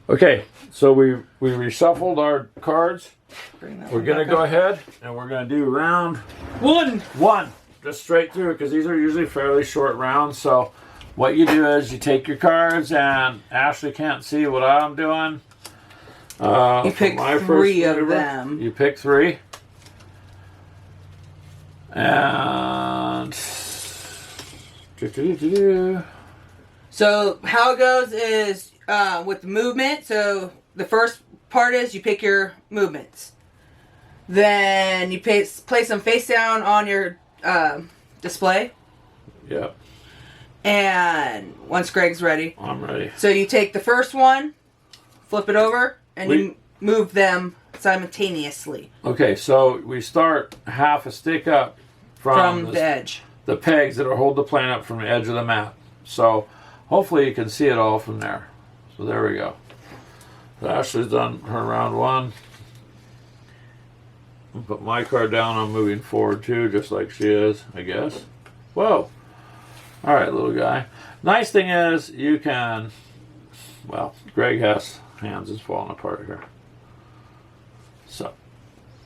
Okay, so we reshuffled our cards. We're going to go ahead and we're going to do round one. Just straight through, because these are usually fairly short rounds. So what you do is you take your cards, and Ashley can't see what I'm doing. You pick three of them. You pick three. And... So how it goes is with the movement. So the first part is you pick your movements. Then you place them face down on your display. Yep. And once Greg's ready. I'm ready. So you take the first one, flip it over, and you move them simultaneously. Okay, so we start half a stick up from the edge. The pegs that hold the plane up from the edge of the map. So hopefully you can see it all from there. So there we go. So Ashley's done her round one. I'll put my card down. I'm moving forward too, just like she is, I guess. Whoa. All right, little guy. Nice thing is you can, well, Greg has hands is falling apart here. So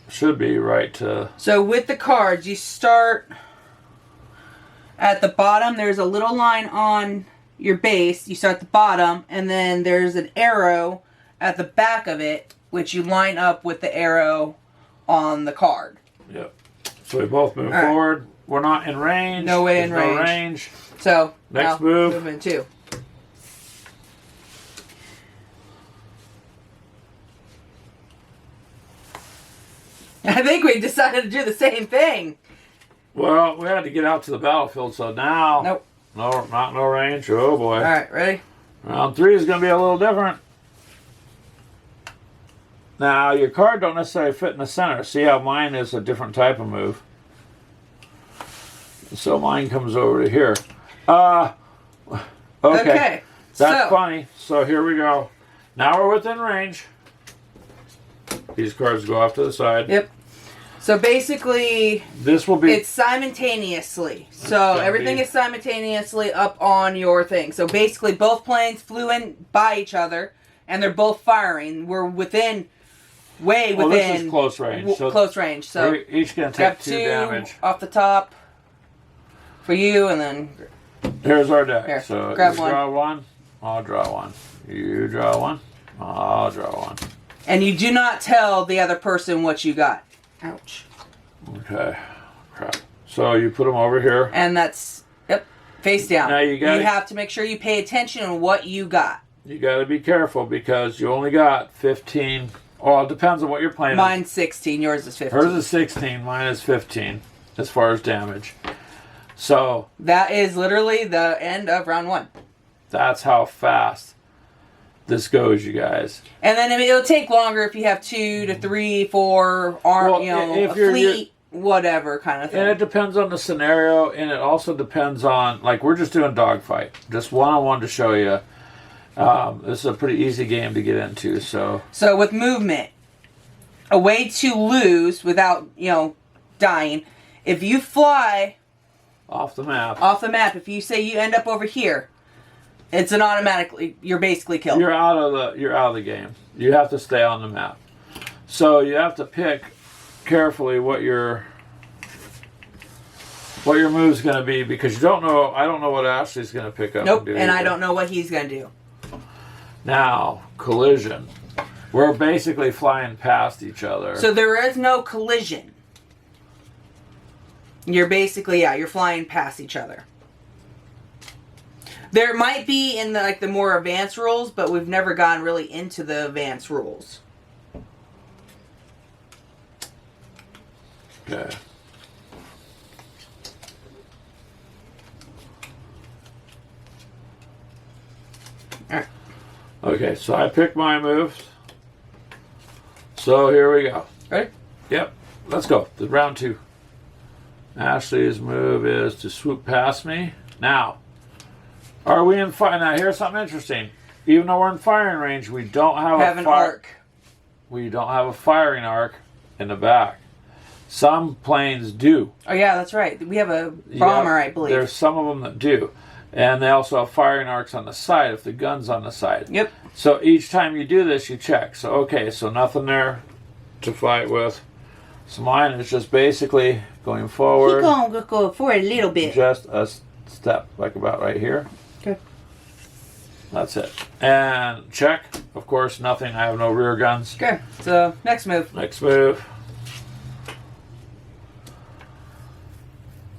should be right to... So with the cards, you start at the bottom. There's a little line on your base. You start at the bottom, and then there's an arrow at the back of it, which you line up with the arrow on the card. Yep. So we both move forward. Right. We're not in range. No way in range. No range. So next move. Movement 2. I think we decided to do the same thing. Well, we had to get out to the battlefield, so now... Nope. No range. Oh, boy. All right, ready? Round 3 is going to be a little different. Now, your card don't necessarily fit in the center. See how mine is a different type of move. So mine comes over to here. Okay. That's funny. So here we go. Now we're within range. These cards go off to the side. Yep. So basically, this will be... It's simultaneously. So everything is simultaneously up on your thing. So basically, both planes flew in by each other, and they're both firing. We're within... Way within. Well, this is close range. So close range. So we're each going to take 2 damage. Off the top for you, and then... Here's our deck. Here, so grab you one. draw one, I'll draw one. You draw one, I'll draw one. And you do not tell the other person what you got. Ouch. Okay. Crap. So you put them over here. And that's, face down. Now you have to make sure you pay attention on what you got. You got to be careful because you only got 15. Well, it depends on what you're playing. Mine's 16. Yours is 15. Hers is 16. Mine is 15 as far as damage. So that is literally the end of round 1. That's how fast this goes, you guys. And then it'll take longer if you have 2 to 3, 4, a fleet, whatever kind of thing. And it depends on the scenario, and it also depends on, like, we're just doing dogfight. Just one-on-one to show you. This is a pretty easy game to get into, so... So with movement, a way to lose without, dying, if you fly... Off the map, if you say you end up over here, it's an automatically, you're basically killed. You're out of the game. You have to stay on the map. So you have to pick carefully what your move's going to be, because you don't know. I don't know what Ashley's going to pick up. Nope, and I don't know what he's going to do. Now, collision. We're basically flying past each other. So there is no collision. You're basically, you're flying past each other. There might be in the more advanced rules, but we've never gone really into the advanced rules. Okay. Alright. Okay, so I picked my moves. So here we go. Ready? Yep. Let's go. The round 2. Ashley's move is to swoop past me. Now, are we in fire? Now, here's something interesting. Even though we're in firing range, we don't have an arc. We don't have a firing arc in the back. Some planes do. Oh, yeah, that's right. We have a bomber, I believe. There's some of them that do. And they also have firing arcs on the side if the gun's on the side. Yep. So each time you do this, you check. So, okay, so nothing there to fight with. So mine is just basically going forward. Keep going, go forward a little bit. Just a step, like about right here. Okay. That's it. And check. Of course, nothing. I have no rear guns. Okay, so next move. Next move.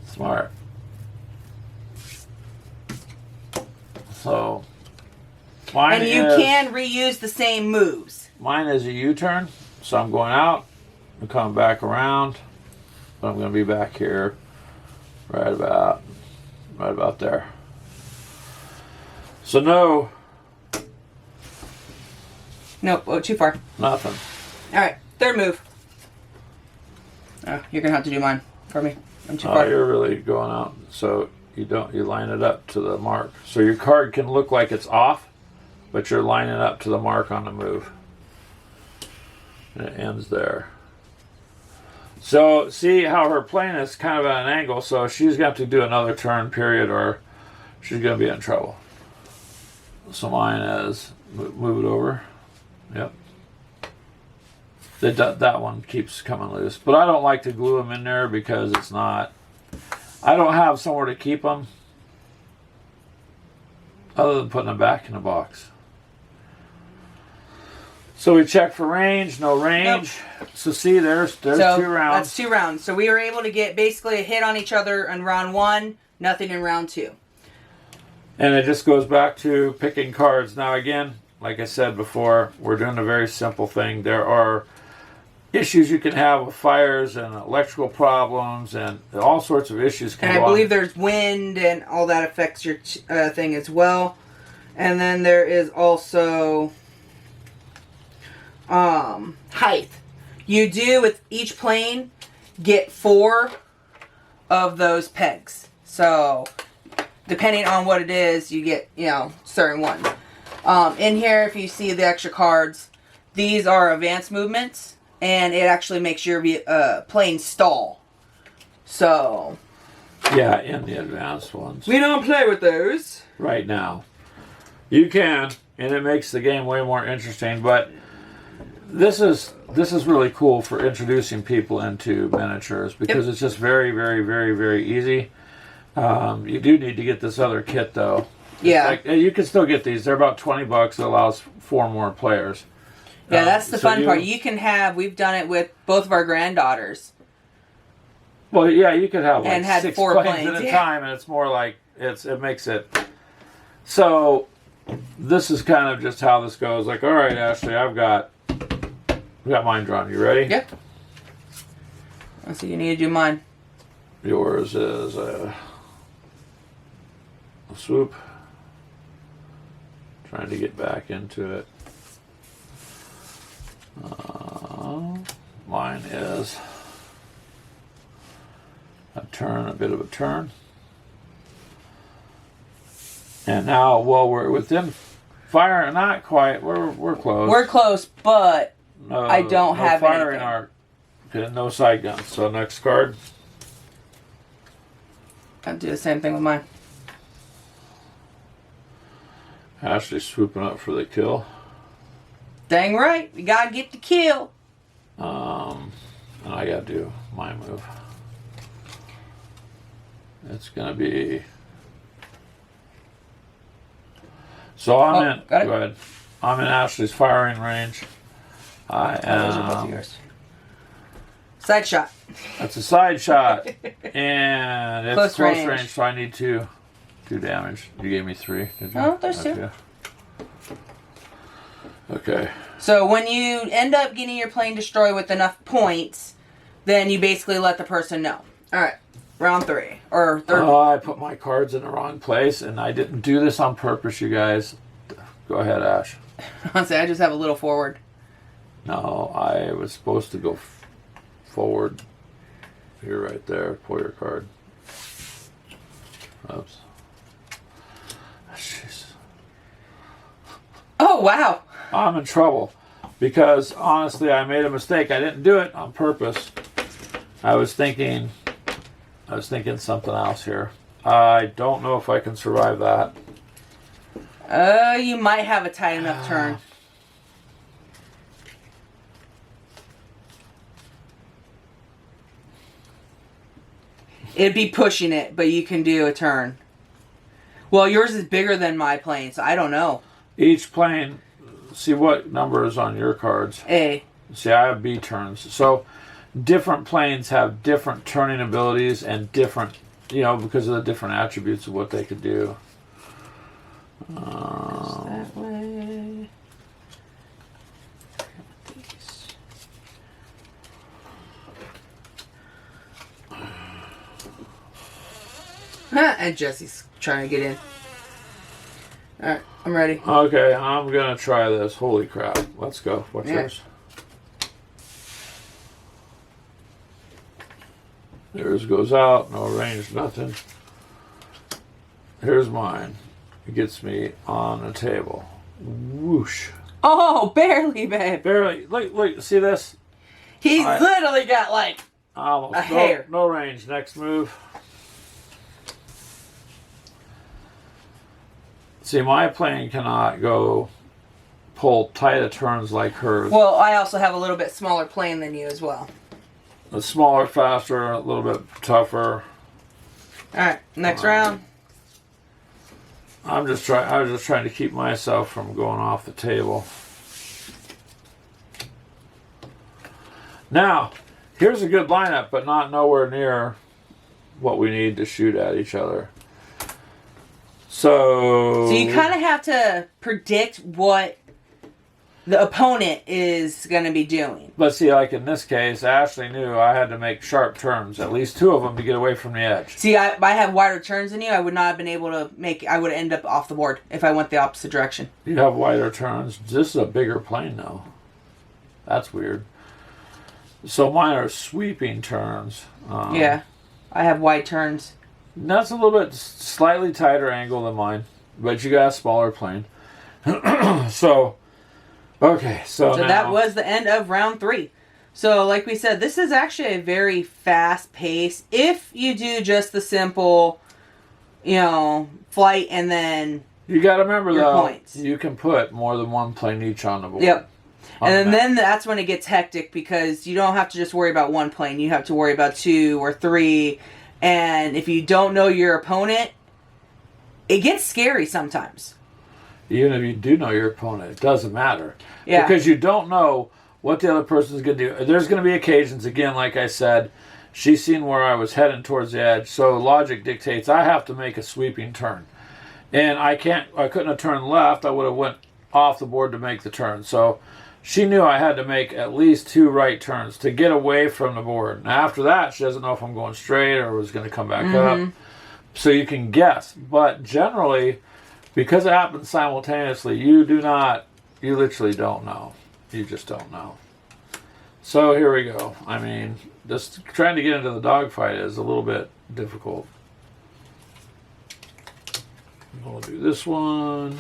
Smart. So, mine And you is, can reuse the same moves. Mine is a U-turn. So I'm going out. I'm coming back around. But I'm going to be back here right about there. So no. Nope, oh, too far. Nothing. Alright, third move. Oh, you're gonna have to do mine for me. I'm too Oh, far. you're really going out. So you line it up to the mark. So your card can look like it's off, but you're lining up to the mark on the move. And it ends there. So see how her plane is kind of at an angle, so she's going to have to do another turn period or she's going to be in trouble. So mine is, move it over. Yep. That one keeps coming loose. But I don't like to glue them in there because it's not, I don't have somewhere to keep them other than putting them back in the box. So we check for range, no range. Nope. So see, there's 2 rounds. That's 2 rounds. So we were able to get basically a hit on each other in round 1, nothing in round 2. And it just goes back to picking cards. Now again, like I said before, we're doing a very simple thing. There are issues you can have with fires and electrical problems and all sorts of issues can And go I believe on. there's wind and all that affects your thing as well. And then there is also height. You do with each plane get 4 of those pegs. So depending on what it is, you get, certain ones. In here, if you see the extra cards, these are advanced movements, and it actually makes your plane stall. So Yeah, in the advanced ones. we don't play with those Right now. You can, and it makes the game way more interesting, but this is really cool for introducing people into miniatures because it's just very, very, very, very easy. You do need to get this other kit though. Yeah. You can still get these. They're about $20. It allows 4 more players. Yeah, that's the fun part. You can have, we've done it with both of our granddaughters. Well, yeah, you could have And had 6 4 planes at a planes, time, and it's more like, it makes it. So, this is kind of just how this goes. Like, all right, Ashley, we got mine drawn. You ready? Yep. So you need to do mine. Yours is a swoop. Trying to get back into it. Mine is a turn, a bit of a turn. And now, well, we're within fire, not quite. We're close. We're close, but No, I don't have firing anything. arc. Okay, no side guns. So next card. I'll do the same thing with mine. Ashley's swooping up for the kill. Dang right. We gotta get the kill. And I gotta do my move. It's gonna be. So I'm in. Got it. Go ahead. I'm in Ashley's firing range. I Those are both of am. yours. Side shot. That's a side shot, and it's Close close range. range. So I need 2 damage. You gave me 3. Did you? Oh, there's 2. Okay. Okay. So when you end up getting your plane destroyed with enough points, then you basically let the person know. All right, round 3 or third. Oh, I put my cards in the wrong place, and I didn't do this on purpose, you guys. Go ahead, Ash. Honestly, I just have a little forward. No, I was supposed to go forward. You're right there. Pull your card. Oops. Jeez. Oh wow! I'm in trouble because honestly, I made a mistake. I didn't do it on purpose. I was thinking something else here. I don't know if I can survive that. You might have a tight enough turn. It'd be pushing it, but you can do a turn. Well, yours is bigger than my plane, so I don't know. Each plane, see what number is on your cards. A. See, I have B turns. So different planes have different turning abilities and different, because of the different attributes of what they could do. That way. And Jesse's trying to get in. Alright, I'm ready. Okay, I'm going to try this. Holy crap. Let's go. What's yours? Yours goes out. No range, nothing. Here's mine. It gets me on the table. Whoosh. Oh, barely, babe. Barely. Look, see this? He's literally got like almost a hair. No range. Next move. See, my plane cannot pull tight turns like hers. Well, I also have a little bit smaller plane than you as well. A smaller, faster, a little bit tougher. Alright, next round. I was just trying to keep myself from going off the table. Now, here's a good lineup, but not nowhere near what we need to shoot at each other. So you kind of have to predict what the opponent is going to be doing. But see, like in this case, Ashley knew I had to make sharp turns, at least 2 of them, to get away from the edge. See, I have wider turns than you. I would not have been able to I would end up off the board if I went the opposite direction. You have wider turns. This is a bigger plane, though. That's weird. So mine are sweeping turns. Yeah, I have wide turns. That's a little bit slightly tighter angle than mine, but you got a smaller plane. So now, that was the end of round 3. So like we said, this is actually a very fast pace. If you do just the simple, flight and then you got to remember though, points. You can put more than one plane each on the board. Yep. And then that's when it gets hectic because you don't have to just worry about one plane. You have to worry about 2 or 3. And if you don't know your opponent, it gets scary sometimes. Even if you do know your opponent, it doesn't matter. Yeah. Because you don't know what the other person's going to do. There's going to be occasions, again, like I said, she's seen where I was heading towards the edge, so logic dictates I have to make a sweeping turn. And I couldn't have turned left. I would have went off the board to make the turn. So she knew I had to make at least 2 right turns to get away from the board. Now, after that, she doesn't know if I'm going straight or was going to come back up. So you can guess. But generally, because it happens simultaneously, you literally don't know. You just don't know. So here we go. I mean, just trying to get into the dogfight is a little bit difficult. We'll do this one.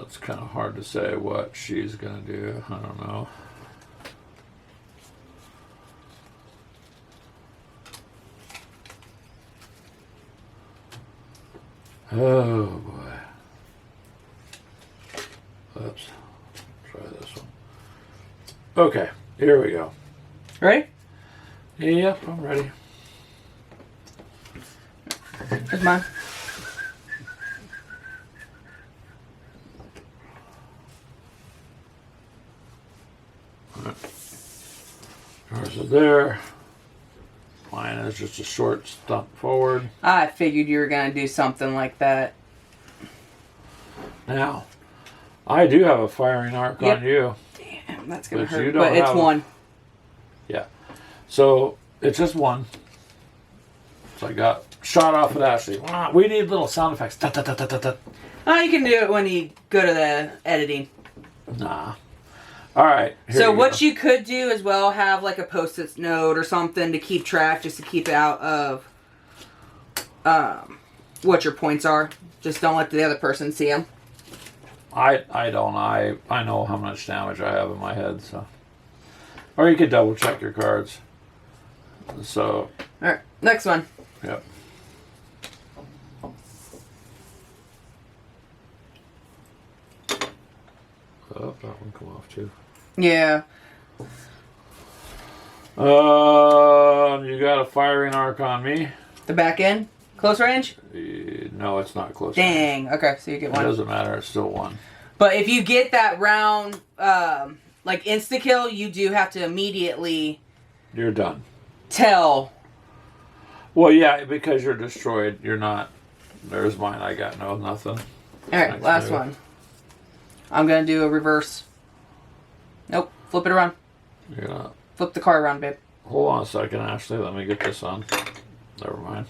It's kind of hard to say what she's going to do. I don't know. Oh boy. Oops. Try this one. Okay, here we go. Ready? Yep, I'm ready. Here's mine. Yours is there. Mine is just a short stump forward. I figured you were going to do something like that. Now, I do have a firing arc on you. Damn, that's going to But you hurt. don't But it's have 1. Yeah. So, it's just 1. So I got shot off at Ashley. We need little sound effects. Da, da, da, da, da, da. Oh, you can do it when you go to the editing. Nah. All right. So what you could do as well, have like a post-it note or something to keep track, just to keep out of what your points are. Just don't let the other person see them. I don't. I know how much damage I have in my head, so. Or you could double check your cards. So. Alright, next one. Yep. Oh, that one come off too. Yeah. You got a firing arc on me. The back end? Close range? No, it's not close. Dang. Range. Okay, so you get one. It doesn't matter. It's still one. But if you get that round, like insta-kill, you do have to immediately... You're done. Tell. Well, yeah, because you're destroyed. You're not... There's mine. I got nothing. Alright, last one. I'm going to do a reverse. Nope. Flip it around. You're gonna... Flip the card around, babe. Hold on a second, Ashley. Let me get this on. Never mind.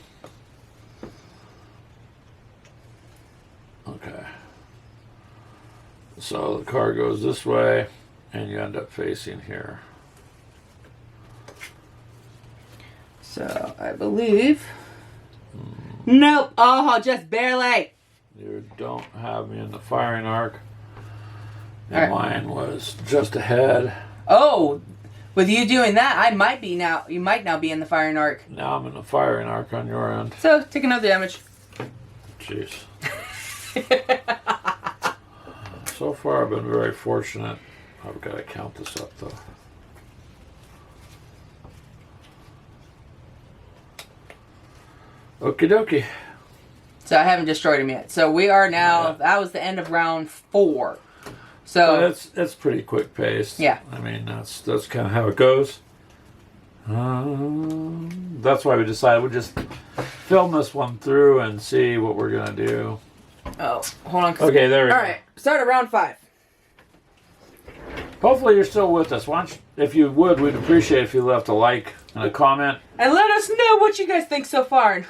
Okay. So the card goes this way, and you end up facing here. So, I believe... Nope. Oh, just barely. You don't have me in the firing arc. And All right. Mine was just ahead. Oh, with you doing that, I might be now. You might now be in the firing arc. Now I'm in the firing arc on your end. So, take another damage. Jeez. So far, I've been very fortunate. I've got to count this up, though. Okie dokie. So, I haven't destroyed him yet. So, we are now... Yeah. That was the end of round 4. So... It's pretty quick paced. Yeah. I mean, that's kind of how it goes. That's why we decided we'd just film this one through and see what we're going to do. Oh, hold on. Okay, there we go. All right, start at round 5. Hopefully you're still with us. Why don't you, if you would, we'd appreciate if you left a like and a comment. And let us know what you guys think so far and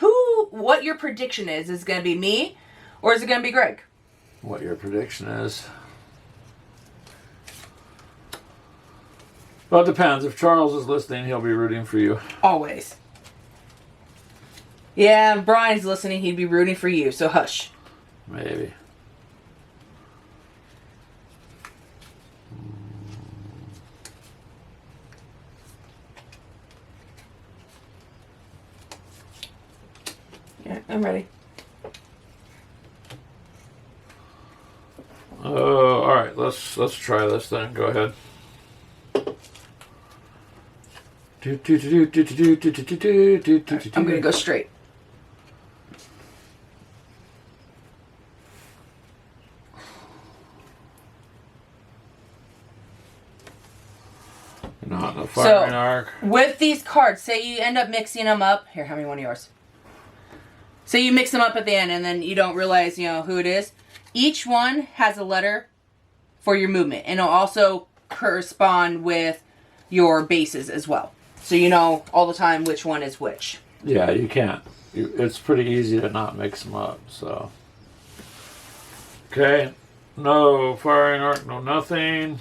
what your prediction is. Is it going to be me or is it going to be Greg? What your prediction is. Well, it depends. If Charles is listening, he'll be rooting for you. Always. Yeah, if Brian's listening, he'd be rooting for you, so hush. Maybe. Yeah, I'm ready. All right. Let's try this then. Go ahead. I'm going to go straight. Not in a firing arc. With these cards, say you end up mixing them up. Here, hand me one of yours. Say you mix them up at the end and then you don't realize, who it is. Each one has a letter for your movement. And it'll also correspond with your bases as well. So you know all the time which one is which. Yeah, you can't. It's pretty easy to not mix them up, so. Okay. No firing arc, no nothing.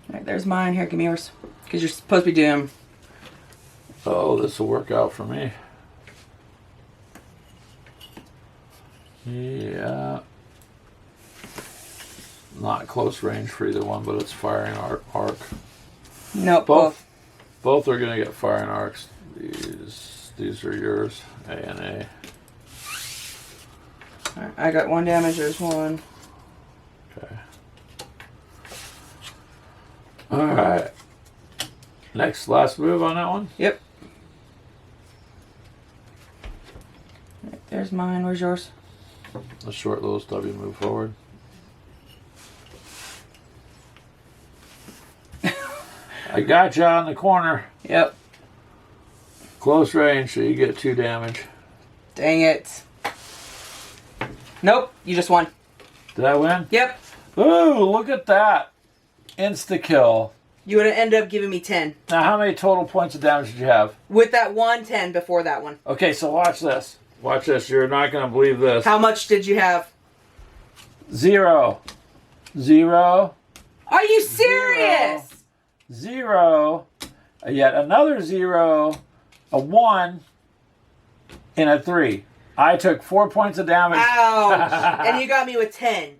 All right, there's mine. Here, give me yours. Because you're supposed to be doing... Oh, this will work out for me. Yeah. Not close range for either one, but it's firing arc. No, Both are going to get firing arcs. These are yours, A and A. All right, I got 1 damage. There's 1. Okay. All right. Last move on that one? Yep. All right, there's mine. Where's yours? A short little stubby move forward. I got you on the corner. Yep. Close range, so you get 2 damage. Dang it. Nope, you just won. Did I win? Yep. Ooh, look at that. Insta-kill. You would have ended up giving me 10. Now, how many total points of damage did you have? With that 1, 10 before that one. Okay, so watch this. Watch this. You're not going to believe this. How much did you have? 0. 0. Are you serious? 0. Yet another 0. A 1. And a 3. I took 4 points of damage. Ouch. And you got me with 10.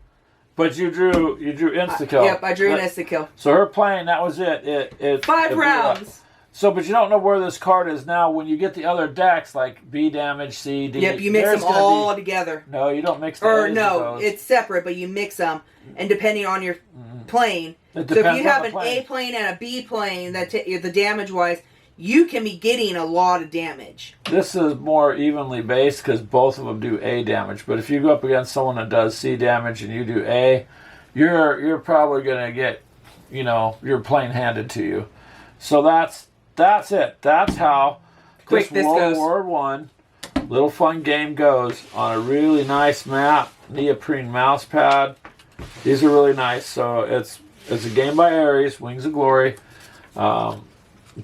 But you drew insta-kill. Yep, I drew an insta-kill. So her plane, that was it. It 5 rounds. So, but you don't know where this card is now. When you get the other decks, like B damage, C, D. Yep, you mix them all together. No, you don't mix them. Or no, it's separate, but you mix them. And depending on your plane. So if you have an A plane and a B plane, the damage-wise, you can be getting a lot of damage. This is more evenly based because both of them do A damage. But if you go up against someone that does C damage and you do A, you're probably going to get, your plane handed to you. So that's it. That's how quick this goes. World War I little fun game goes on a really nice map, neoprene mouse pad. These are really nice. So it's a game by Ares, Wings of Glory.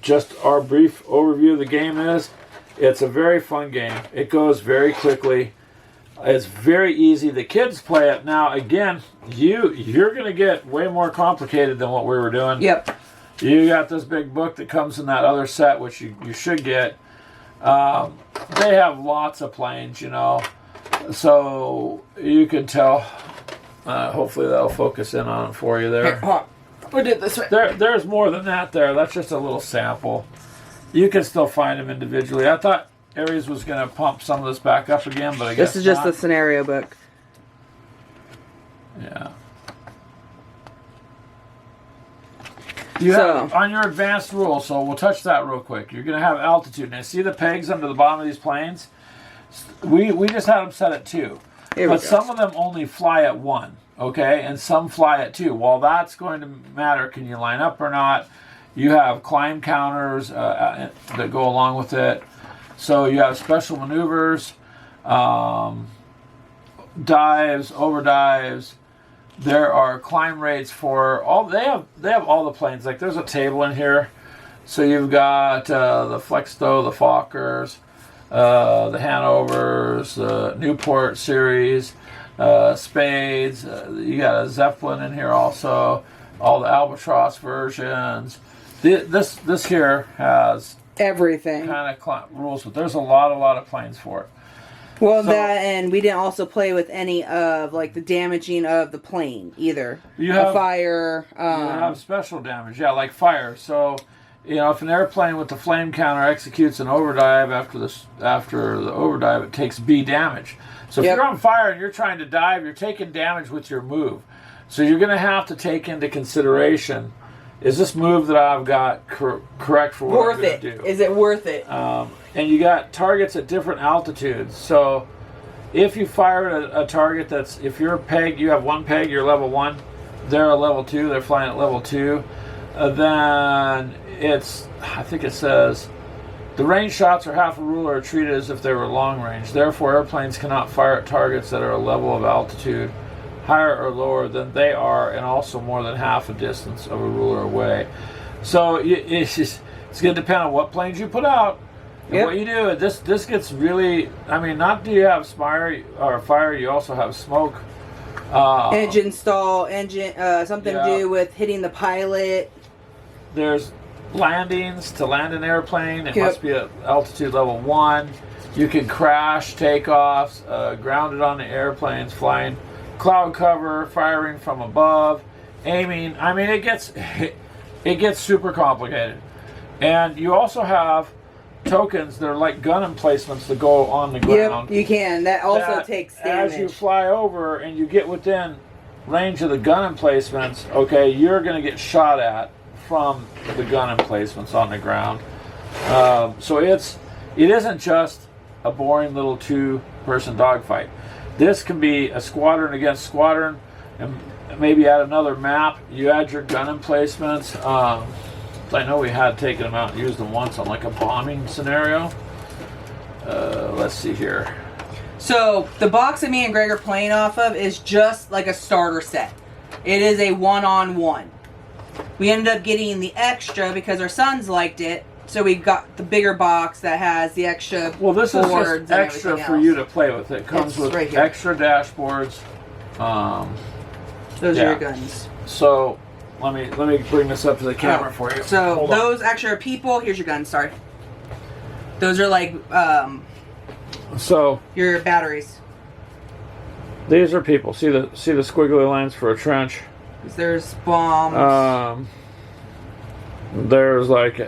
Just our brief overview of the game is, it's a very fun game. It goes very quickly. It's very easy. The kids play it. Now, again, you're going to get way more complicated than what we were doing. Yep. You got this big book that comes in that other set, which you should get. They have lots of planes, so you can tell. Hopefully that'll focus in on it for you there. Here, we did this right. There's more than that there. That's just a little sample. You can still find them individually. I thought Ares was going to pump some of this back up again, but I guess this is just not. the scenario book. Yeah. You have on your advanced rules, so we'll touch that real quick. You're going to have altitude. Now, see the pegs under the bottom of these planes? We just had them set at 2. But some of them only fly at 1, okay? And some fly at 2. Well, that's going to matter. Can you line up or not? You have climb counters that go along with it. So you have special maneuvers, dives, overdives. There are climb rates for all. They have all the planes. Like there's a table in here. So you've got the Flexto, the Fokkers, the Hanovers, the Newport series, Spades. You got a Zeppelin in here also. All the Albatross versions. This here has everything kind of rules, but there's a lot of planes for it. Well, and we didn't also play with any of like the damaging of the plane either. You have fire. You have special damage, like fire. So, if an airplane with the flame counter executes an overdive after the overdrive, it takes B damage. So if you're on fire and you're trying to dive, you're taking damage with your move. So you're going to have to take into consideration: is this move that I've got correct for what I'm going to do? Is it worth it? And you got targets at different altitudes. So if you fire at a target if you're a peg, you have 1 peg, you're level 1. They're a level 2, they're flying at level 2. Then I think it says, the range shots are half a rule are treated as if they were long range. Therefore, airplanes cannot fire at targets that are a level of altitude higher or lower than they are, and also more than half a distance of a ruler away. So it's going to depend on what planes you put out and what you do. This gets really. Not do you have fire? You also have smoke. Engine stall. Something to do with hitting the pilot. There's landings to land an airplane. It must be at altitude level 1. You can crash, takeoffs, grounded on the airplanes, flying. Cloud cover, firing from above, aiming. It gets super complicated. And you also have tokens that are like gun emplacements that go on the ground. Yep, you can. That also takes damage. As you fly over and you get within range of the gun emplacements, you're going to get shot at from the gun emplacements on the ground. So it isn't just a boring little 2-person dogfight. This can be a squadron against squadron, and maybe add another map. You add your gun emplacements. I know we had taken them out and used them once on like a bombing scenario. Let's see here. So the box that me and Greg are playing off of is just like a starter set. It is a 1-on-1. We ended up getting the extra because our sons liked it. So we got the bigger box that has the extra boards. Well, this is just extra for you to play with. It comes with extra dashboards. Those are your guns. So let me bring this up to the camera for you. So those actually are people. Here's your guns. Sorry. Those are like your batteries. These are people. See the squiggly lines for a trench. There's bombs. There's like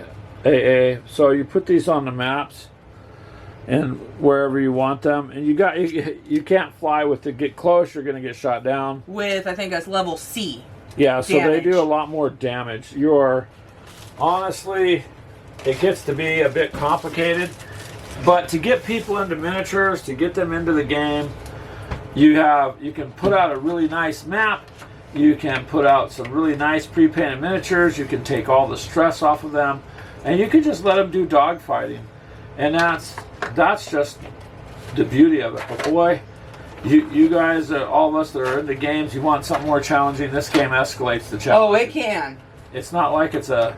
AA. So you put these on the maps and wherever you want them, and you can't fly with the get close. You're going to get shot down. With, I think that's level C. Yeah, so damage. they do a lot more damage. Honestly, it gets to be a bit complicated, but to get people into miniatures, to get them into the game, you can put out a really nice map. You can put out some really nice pre-painted miniatures. You can take all the stress off of them, and you can just let them do dogfighting. And that's just the beauty of it. But boy, you guys, all of us that are into games, you want something more challenging. This game escalates the challenge. Oh, it can. It's not like it's a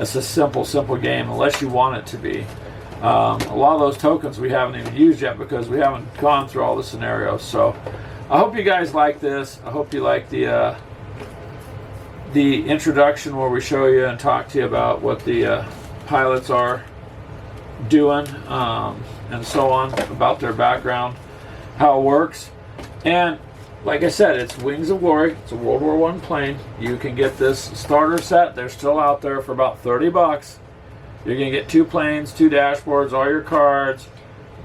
simple game unless you want it to be. A lot of those tokens we haven't even used yet because we haven't gone through all the scenarios. So I hope you guys like this. I hope you like the introduction where we show you and talk to you about what the pilots are doing and so on, about their background, how it works. And like I said, it's Wings of Glory. It's a World War I plane. You can get this starter set. They're still out there for about 30 bucks. You're going to get 2 planes, 2 dashboards, all your cards,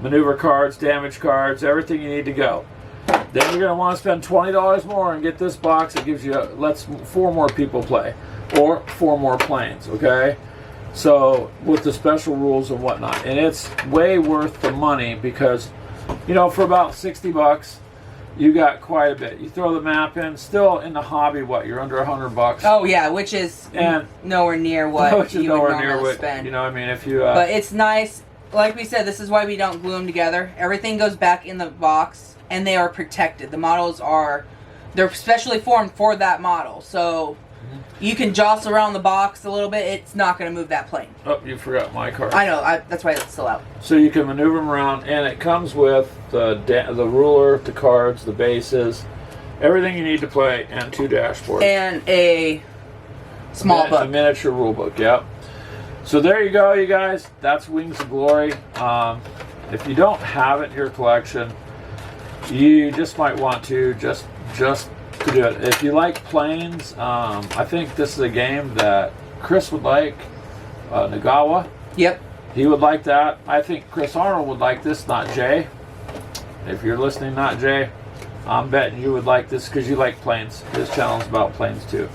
maneuver cards, damage cards, everything you need to go. Then you're going to want to spend $20 more and get this box. It gives you, lets 4 more people play, or 4 more planes, okay? So, with the special rules and whatnot. And it's way worth the money because, you know, for about 60 bucks, you got quite a bit. You throw the map in, still in the hobby, you're under 100 bucks. Oh yeah, which is nowhere near what you would normally spend. You know, I mean, if you. But it's nice. Like we said, this is why we don't glue them together. Everything goes back in the box, and they are protected. The models they're specially formed for that model, so you can jostle around the box a little bit. It's not going to move that plane. Oh, you forgot my card. I know. That's why it's still out. So you can maneuver them around, and it comes with the ruler, the cards, the bases, everything you need to play, and 2 dashboards. And a small book. A miniature rule book, yep. So there you go, you guys. That's Wings of Glory. If you don't have it in your collection, you just might want to just to do it. If you like planes, I think this is a game that Chris would like. Nagawa. Yep. He would like that. I think Chris Arnold would like this, not Jay. If you're listening, not Jay, I'm betting you would like this because you like planes. His channel's about planes too.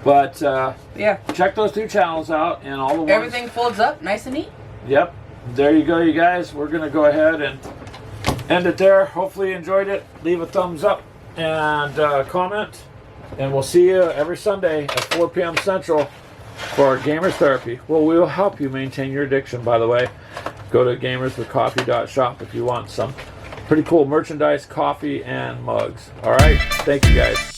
But yeah, check those 2 channels out and all the ones. Everything folds up nice and neat. Yep. There you go, you guys. We're going to go ahead and end it there. Hopefully you enjoyed it. Leave a thumbs up and comment. And we'll see you every Sunday at 4 p.m. Central for Gamers Therapy. Well, we will help you maintain your addiction, by the way. Go to gamerswithcoffee.shop if you want some pretty cool merchandise, coffee, and mugs. All right? Thank you, guys.